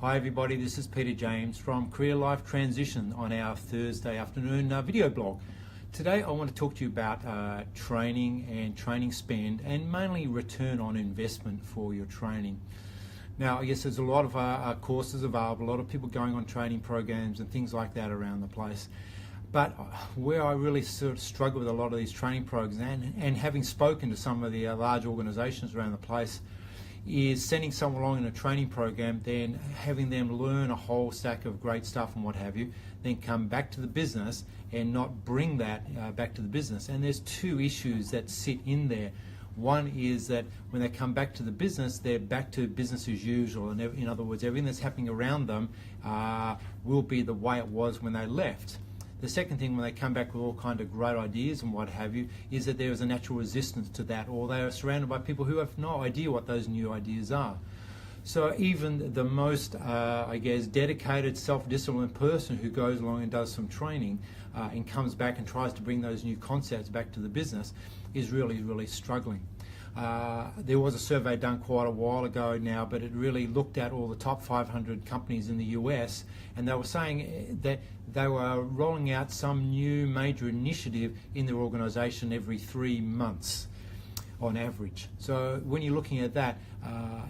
Hi everybody, this is Peter James from Career Life Transition on our Thursday afternoon video blog. Today I want to talk to you about training and training spend, and mainly return on investment for your training. Now, I guess there's a lot of courses available, a lot of people going on training programs and things like that around the place. But where I really sort of struggle with a lot of these training programs, and having spoken to some of the large organizations around the place, is sending someone along in a training program, then having them learn a whole stack of great stuff and what have you, then come back to the business and not bring that back to the business. And there's two issues that sit in there. One is that when they come back to the business, they're back to business as usual, and in other words, everything that's happening around them will be the way it was when they left. The second thing, when they come back with all kind of great ideas and what have you, is that there is a natural resistance to that, or they are surrounded by people who have no idea what those new ideas are. So even the most, dedicated, self-disciplined person who goes along and does some training and comes back and tries to bring those new concepts back to the business is really struggling. There was a survey done quite a while ago now, but it really looked at all the top 500 companies in the US, and they were saying that they were rolling out some new major initiative in their organization every 3 months on average. So when you're looking at that,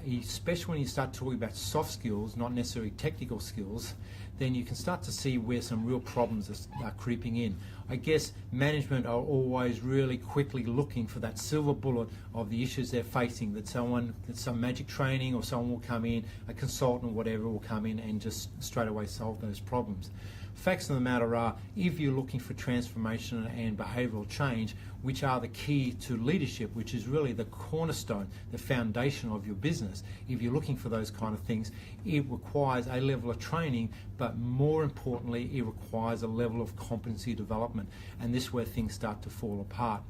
especially when you start talking about soft skills, not necessarily technical skills, then you can start to see where some real problems are creeping in. I guess management are always really quickly looking for that silver bullet of the issues they're facing, that some magic training or someone will come in, a consultant or whatever will come in and just straight away solve those problems. Facts of the matter are, if you're looking for transformation and behavioural change, which are the key to leadership, which is really the cornerstone, the foundation of your business, if you're looking for those kind of things, it requires a level of training, but more importantly, it requires a level of competency development. And this is where things start to fall apart.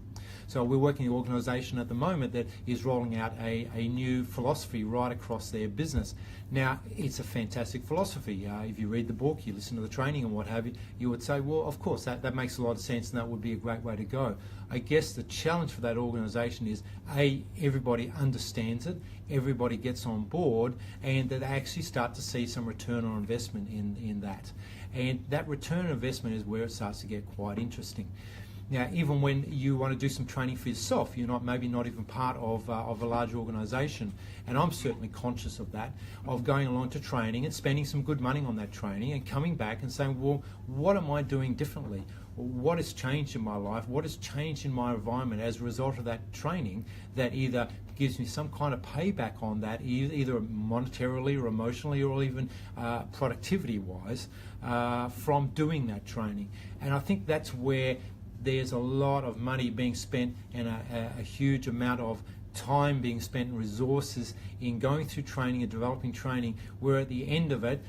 So we're working in an organisation at the moment that is rolling out a new philosophy right across their business. Now, it's a fantastic philosophy. If you read the book, you listen to the training and what have you, you would say, well, of course, that makes a lot of sense and that would be a great way to go. I guess the challenge for that organisation is, A, everybody understands it, everybody gets on board, and that they actually start to see some return on investment in that. And that return on investment is where it starts to get quite interesting. Now, even when you want to do some training for yourself, you're maybe not even part of a large organisation, and I'm certainly conscious of that, of going along to training and spending some good money on that training and coming back and saying, well, what am I doing differently? What has changed in my life? What has changed in my environment as a result of that training that either gives me some kind of payback on that, either monetarily or emotionally or even productivity-wise, from doing that training? And I think that's where there's a lot of money being spent and a huge amount of time being spent and resources in going through training and developing training, where at the end of it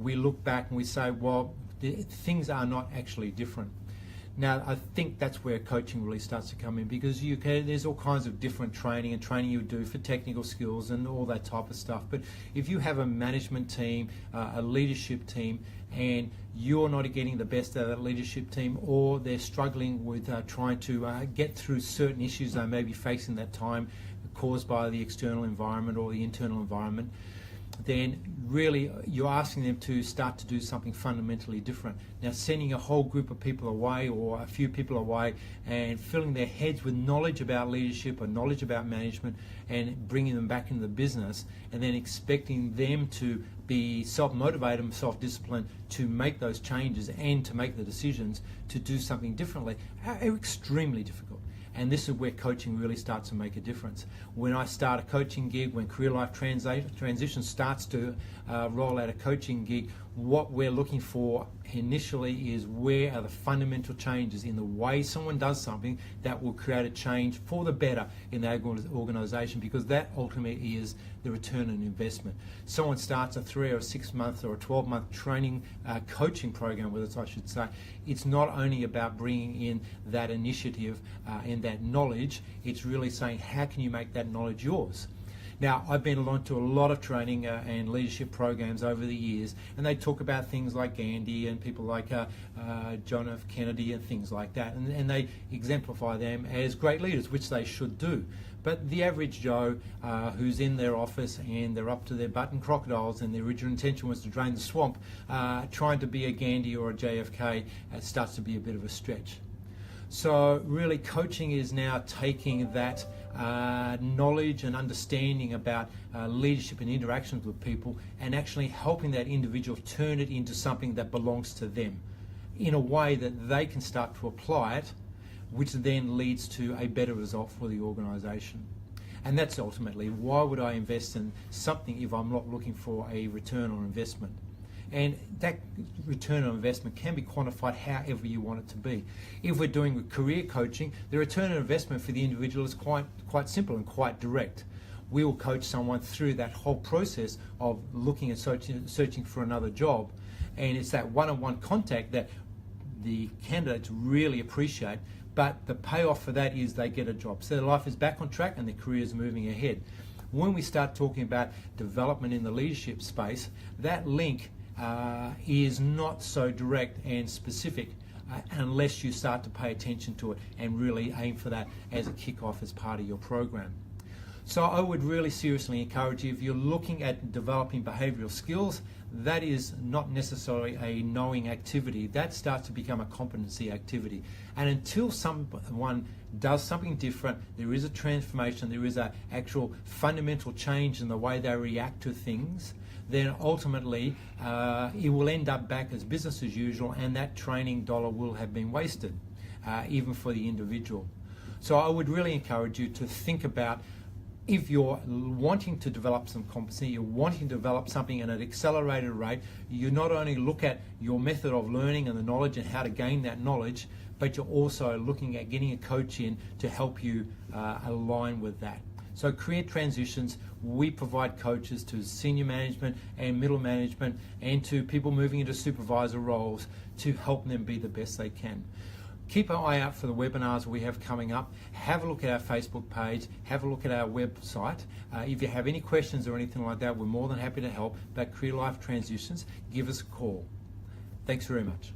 we look back and we say, well, things are not actually different. Now, I think that's where coaching really starts to come in, because there's all kinds of different training you do for technical skills and all that type of stuff. But if you have a management team, a leadership team, and you're not getting the best out of that leadership team, or they're struggling with trying to get through certain issues they may be facing that time caused by the external environment or the internal environment, then really you're asking them to start to do something fundamentally different. Now, sending a whole group of people away or a few people away and filling their heads with knowledge about leadership or knowledge about management and bringing them back into the business, and then expecting them to be self-motivated and self-disciplined to make those changes and to make the decisions to do something differently, are extremely difficult. And this is where coaching really starts to make a difference. When I start a coaching gig, when Career Life Transition starts to roll out a coaching gig, what we're looking for initially is, where are the fundamental changes in the way someone does something that will create a change for the better in that organisation, because that ultimately is the return on investment. Someone starts a 3 or a 6 month or a 12-month training coaching program with us, I should say. It's not only about bringing in that initiative and that knowledge, it's really saying, how can you make that knowledge yours? Now, I've been along to a lot of training and leadership programs over the years, and they talk about things like Gandhi and people like John F. Kennedy and things like that, and they exemplify them as great leaders, which they should do. But the average Joe who's in their office and they're up to their butt in crocodiles and their original intention was to drain the swamp, trying to be a Gandhi or a JFK, starts to be a bit of a stretch. So really coaching is now taking that knowledge and understanding about leadership and interactions with people and actually helping that individual turn it into something that belongs to them in a way that they can start to apply it, which then leads to a better result for the organisation. And that's ultimately, why would I invest in something if I'm not looking for a return on investment? And that return on investment can be quantified however you want it to be. If we're doing career coaching, the return on investment for the individual is quite simple and quite direct. We will coach someone through that whole process of looking and searching for another job. And it's that one-on-one contact that the candidates really appreciate, but the payoff for that is they get a job. So their life is back on track and their career is moving ahead. When we start talking about development in the leadership space, that link is not so direct and specific unless you start to pay attention to it and really aim for that as a kick-off as part of your program. So I would really seriously encourage you, if you're looking at developing behavioural skills, that is not necessarily a knowing activity. That starts to become a competency activity. And until someone does something different, there is a transformation, there is an actual fundamental change in the way they react to things, then ultimately it will end up back as business as usual, and that training dollar will have been wasted, even for the individual. So I would really encourage you to think about, if you're wanting to develop some competency, you're wanting to develop something at an accelerated rate, you not only look at your method of learning and the knowledge and how to gain that knowledge, but you're also looking at getting a coach in to help you align with that. So career transitions, we provide coaches to senior management and middle management and to people moving into supervisor roles to help them be the best they can. Keep an eye out for the webinars we have coming up. Have a look at our Facebook page. Have a look at our website. If you have any questions or anything like that, we're more than happy to help. About career life transitions, give us a call. Thanks very much.